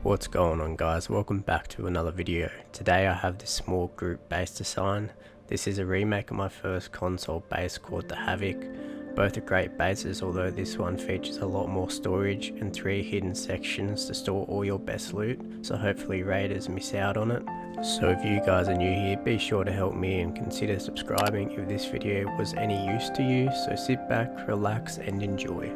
What's going on, guys? Welcome back to another video. Today I have this small group base design. This is a remake of my first console base called the HAVIC. Both are great bases, although this one features a lot more storage and 3 hidden sections to store all your best loot, so hopefully raiders miss out on it. So if you guys are new here, be sure to help me and consider subscribing if this video was any use to you. So sit back, relax and enjoy.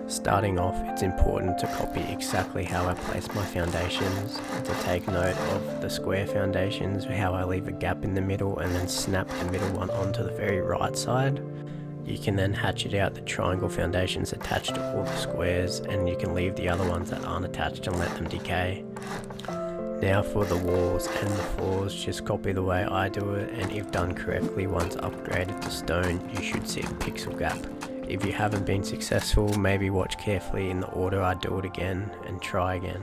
Starting off, it's important to copy exactly how I place my foundations, to take note of the square foundations, how I leave a gap in the middle and then snap the middle one onto the very right side. You can then hatchet out the triangle foundations attached to all the squares, and you can leave the other ones that aren't attached and let them decay. Now for the walls and the floors, just copy the way I do it, and if done correctly, once upgraded to stone, you should see a pixel gap. If you haven't been successful, maybe watch carefully in the order I do it again and try again.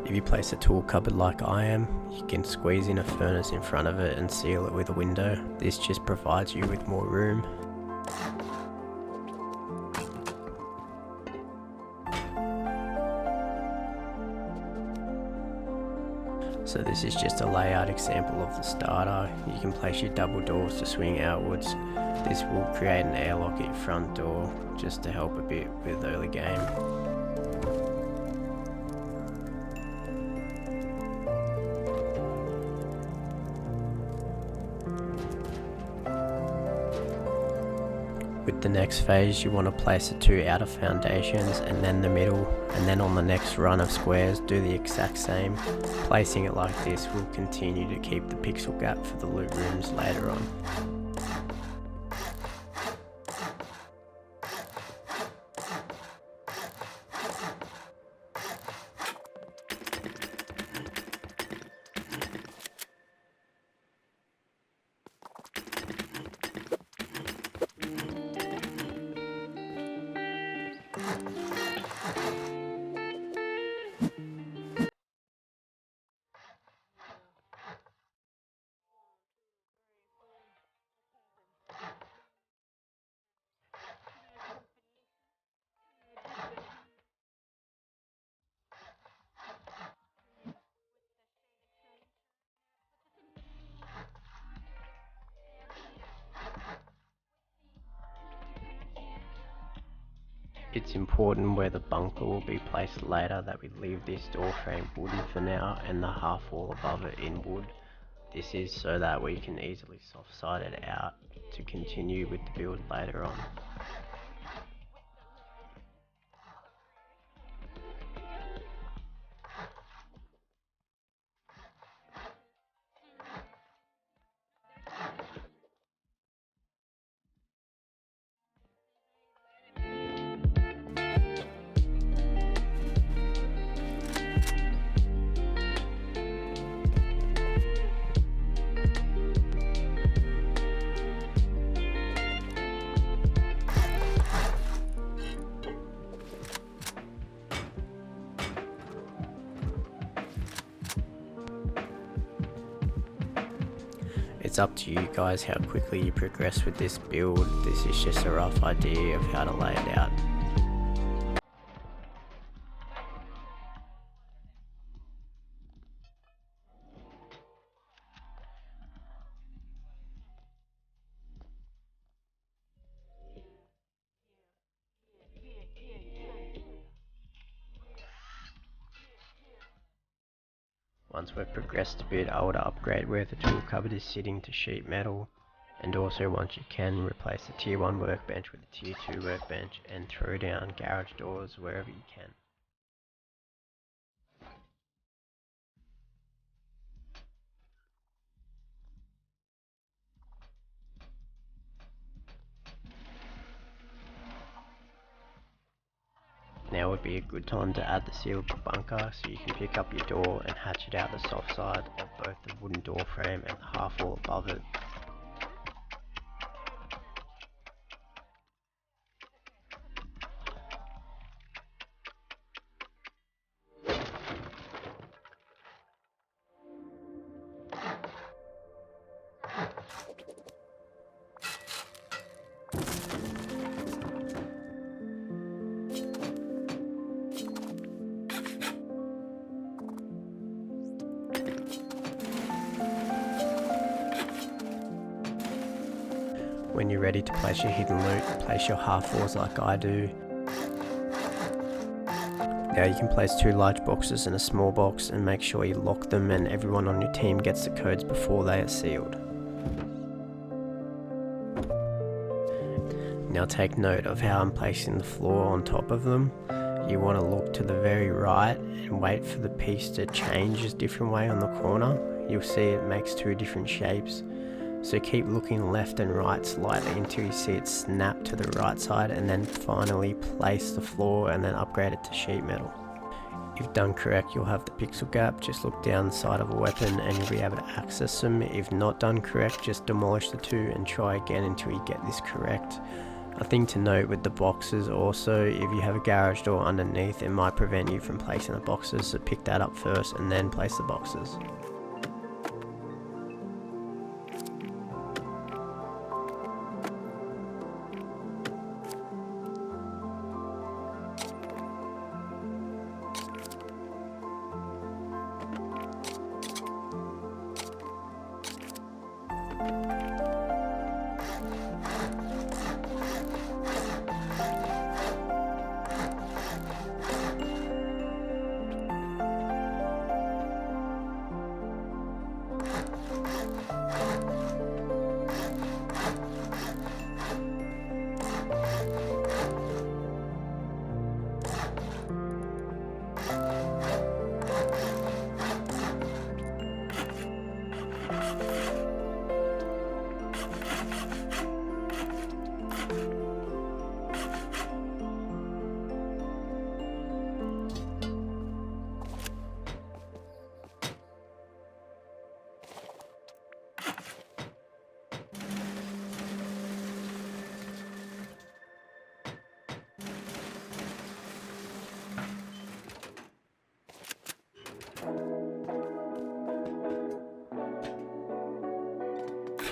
If you place a tool cupboard like I am, you can squeeze in a furnace in front of it and seal it with a window. This just provides you with more room. So this is just a layout example of the starter. You can place your double doors to swing outwards. This will create an airlock at your front door just to help a bit with early game. With the next phase, you want to place the 2 outer foundations and then the middle, and then on the next run of squares do the exact same. Placing it like this will continue to keep the pixel gap for the loot rooms later on. It's important where the bunker will be placed later that we leave this door frame wooden for now and the half wall above it in wood. This is so that we can easily soft side it out to continue with the build later on. It's up to you guys how quickly you progress with this build. This is just a rough idea of how to lay it out. Once we've progressed a bit, I would upgrade where the tool cupboard is sitting to sheet metal, and also once you can, replace the tier 1 workbench with a tier 2 workbench and throw down garage doors wherever you can. Now would be a good time to add the sealable bunker, so you can pick up your door and hatchet out the soft side of both the wooden door frame and the half wall above it. When you're ready to place your hidden loot, place your half walls like I do. Now you can place 2 large boxes in a small box and make sure you lock them and everyone on your team gets the codes before they are sealed. Now take note of how I'm placing the floor on top of them. You want to look to the very right and wait for the piece to change a different way on the corner. You'll see it makes 2 different shapes. So keep looking left and right slightly until you see it snap to the right side, and then finally place the floor and then upgrade it to sheet metal. If done correct, you'll have the pixel gap. Just look down the side of a weapon and you'll be able to access them. If not done correct, just demolish the 2 and try again until you get this correct. A thing to note with the boxes also, if you have a garage door underneath, it might prevent you from placing the boxes, so pick that up first and then place the boxes.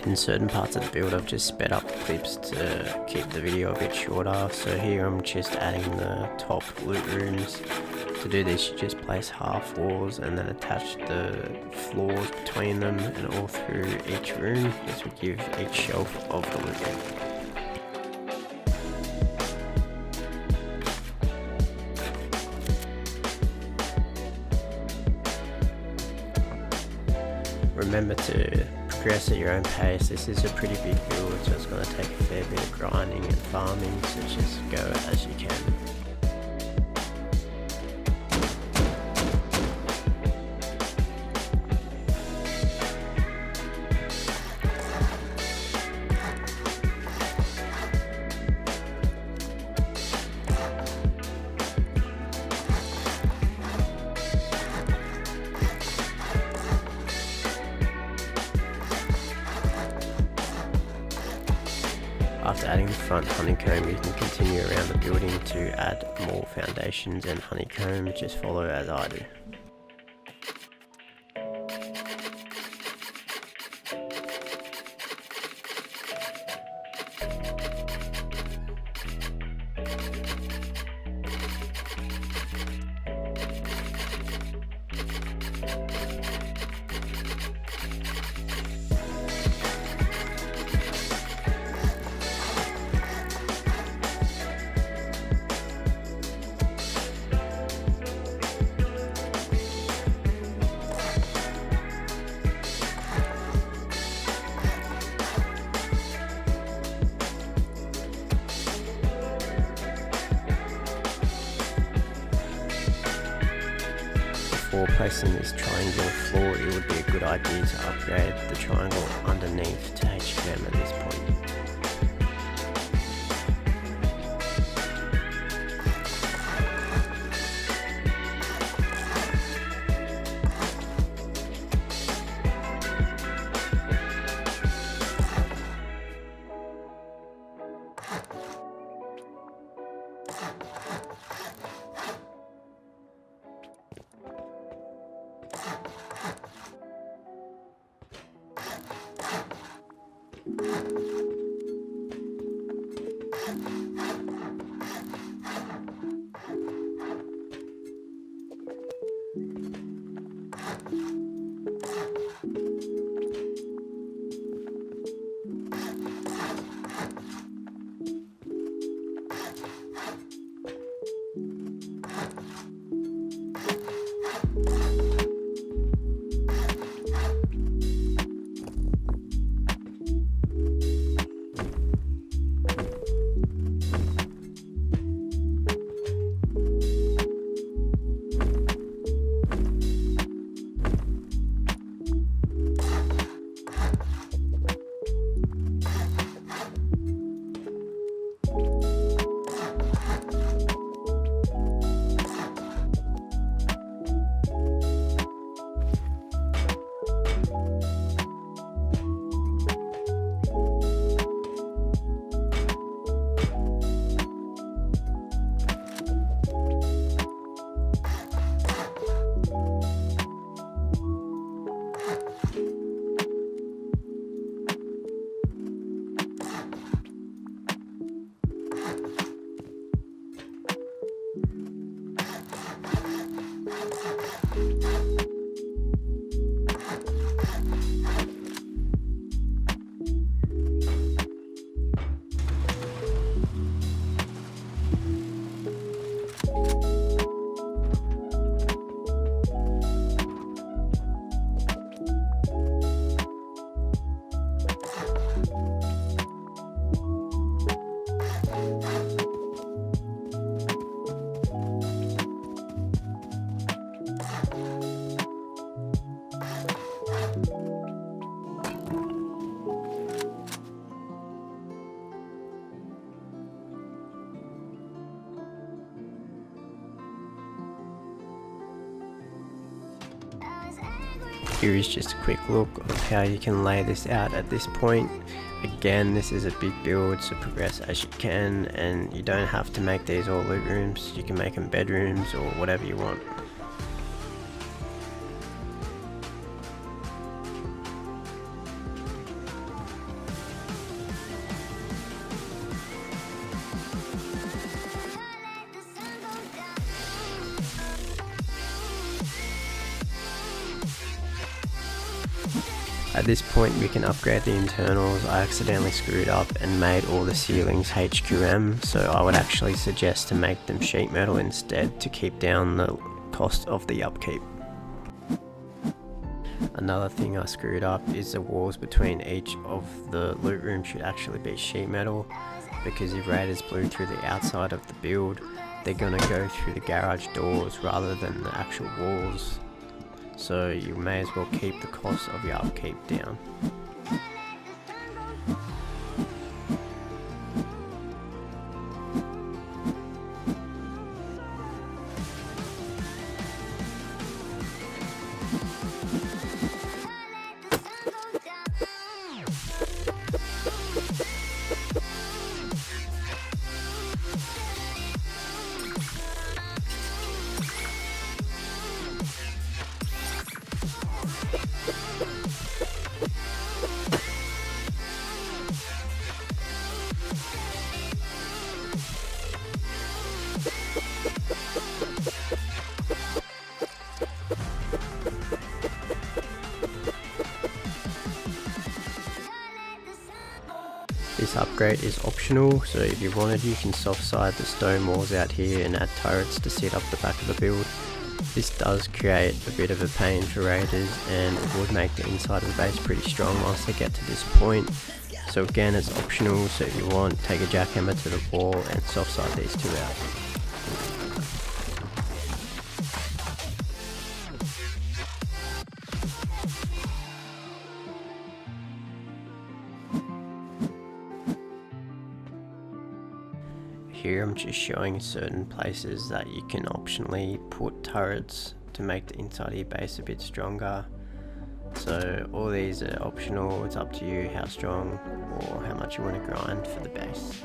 In certain parts of the build I've just sped up clips to keep the video a bit shorter, so here I'm just adding the top loot rooms. To do this you just place half walls and then attach the floors between them and all through each room. This will give each shelf of the loot room. Remember to progress at your own pace. This is a pretty big build, so it's going to take a fair bit of grinding and farming, so just go as you can. After adding the front honeycomb, you can continue around the building to add more foundations and honeycomb. Just follow as I do. Before placing this triangular floor, it would be a good idea to upgrade the triangle underneath to HM at this point. Here is just a quick look of how you can lay this out at this point. Again, this is a big build, so progress as you can, and you don't have to make these all loot rooms. You can make them bedrooms or whatever you want. At this point we can upgrade the internals. I accidentally screwed up and made all the ceilings HQM, so I would actually suggest to make them sheet metal instead to keep down the cost of the upkeep. Another thing I screwed up is the walls between each of the loot rooms should actually be sheet metal, because if raiders blew through the outside of the build, they're gonna go through the garage doors rather than the actual walls. So you may as well keep the cost of your upkeep down. This upgrade is optional, so if you wanted you can soft side the stone walls out here and add turrets to sit up the back of the build. This does create a bit of a pain for raiders, and it would make the inside of the base pretty strong once they get to this point. So again, it's optional, so if you want, take a jackhammer to the wall and soft side these two out. Here I'm just showing certain places that you can optionally put turrets to make the inside of your base a bit stronger. So all these are optional, it's up to you how strong or how much you want to grind for the base.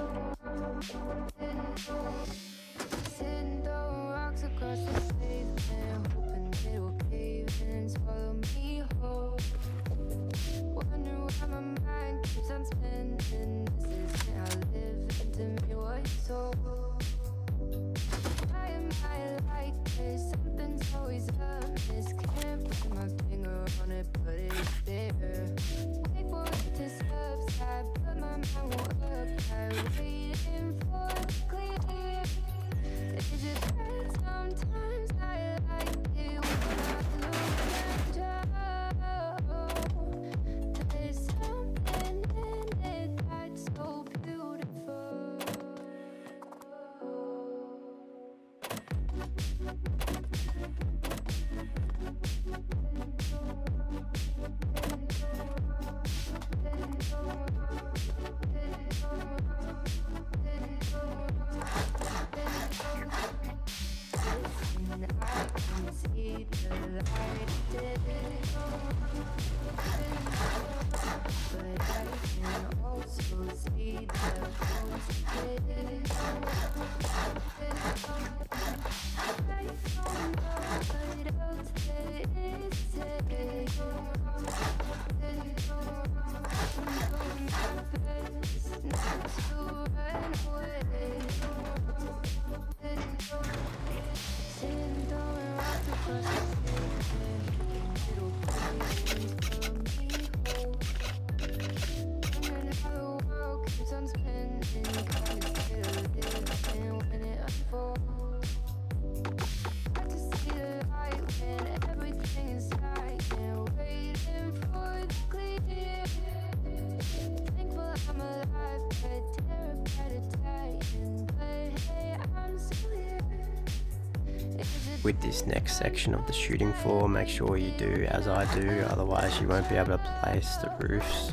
With this next section of the shooting floor, make sure you do as I do, otherwise you won't be able to place the roofs.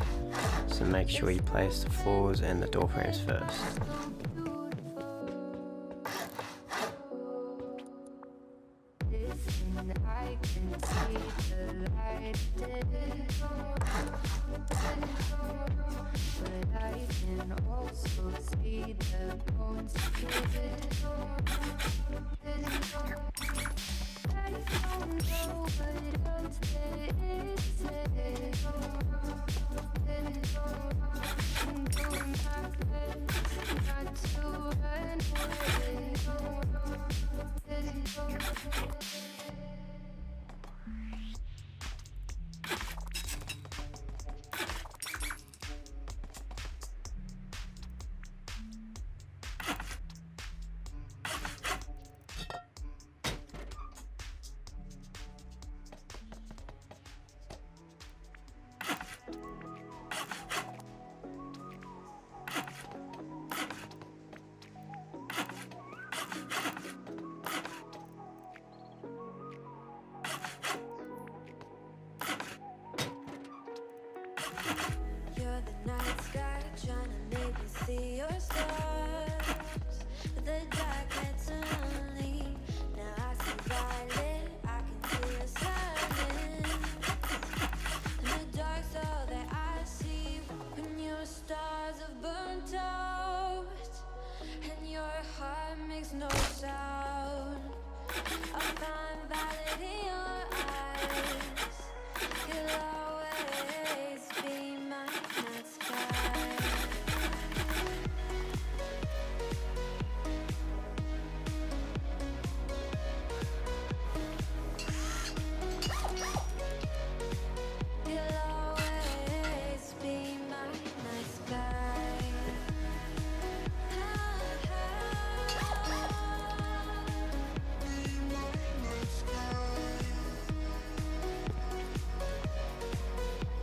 So make sure you place the floors and the door frames first. You're the night sky trying to make me see your stars, but the dark gets lonely. Now I see violet, I can see your silence. In the dark's all that I see when your stars have burnt out and your heart makes no sound. I find violet in your eyes. You'll always be my night sky. You'll always be my night sky.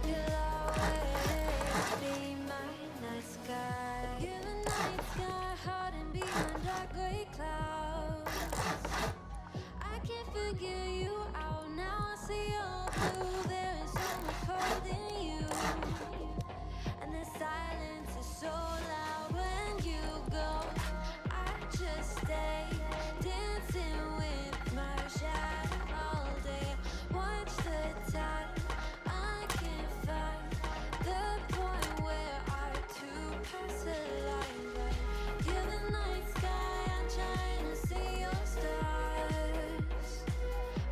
You'll always be my night sky. You're the night sky, hiding behind dark gray clouds. I can't figure you out now. I see all blue. There is so much cold in you, and the silence is so loud when you go. I just stay dancing with my shadow all day. Watch the tide. I can't find the point where our two paths align. But you're the night sky. I'm trying to see your stars,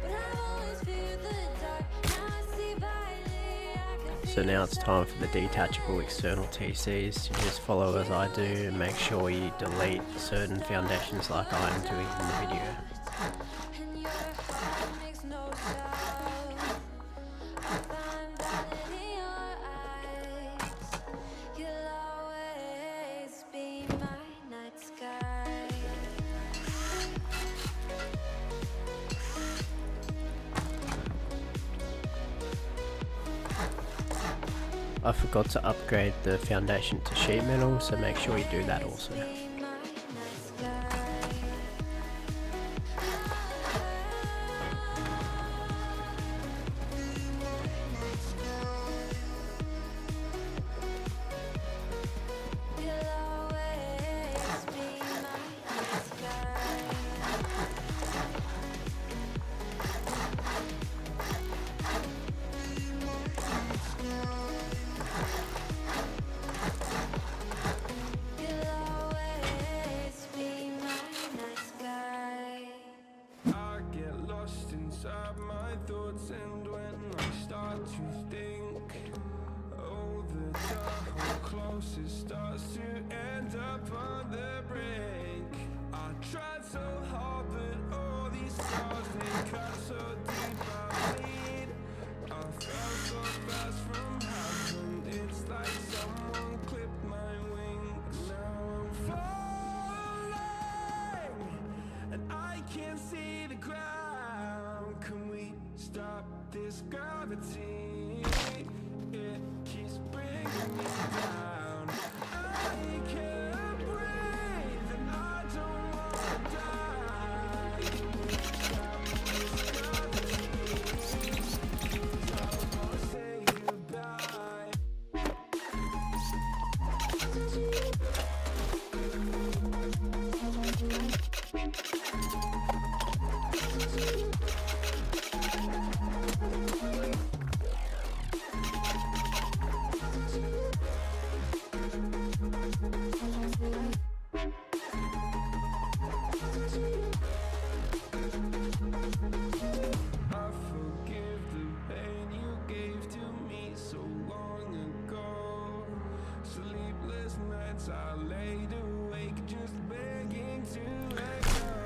but I've always feared the dark. Now I see violet. I can So feel now it's time for the detachable external TCs. You just follow as I do and make sure you delete certain foundations like I am doing in the video. and your heart makes no sound. I find violet in your eyes. You'll always be my night sky. I forgot to upgrade the foundation to sheet metal, so make sure you do that also. Be my night sky. You'll always be my night sky. You'll always be my night sky. I get lost inside my thoughts, and when I start to think, oh, the dark closest starts to end up on the brink. I tried so hard, but all these scars, they cut so deep, I bleed. I fell so fast from heaven, it's like someone clipped my wings. Now I'm falling, and I can't see the ground. Can we stop this gravity? It keeps bringing me down. I can't breathe, and I don't wanna die. Stop this gravity. I wanna say goodbye.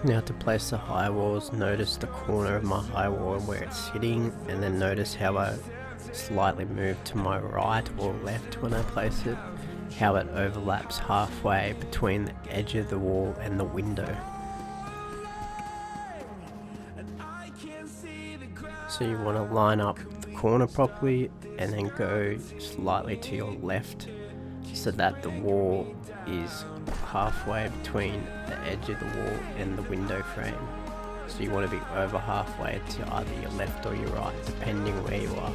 Now to place the high walls, notice the corner of my high wall where it's sitting, and then notice how I slightly move to my right or left when I place it, how it overlaps halfway between the edge of the wall and the window. So you want to line up the corner properly and then go slightly to your left so that the wall is halfway between the edge of the wall and the window frame. So you want to be over halfway to either your left or your right, depending where you are.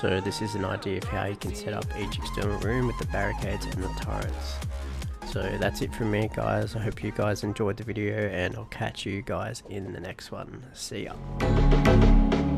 So this is an idea of how you can set up each external room with the barricades and the turrets. So that's it from me, guys. I hope you guys enjoyed the video, and I'll catch you guys in the next one. See ya.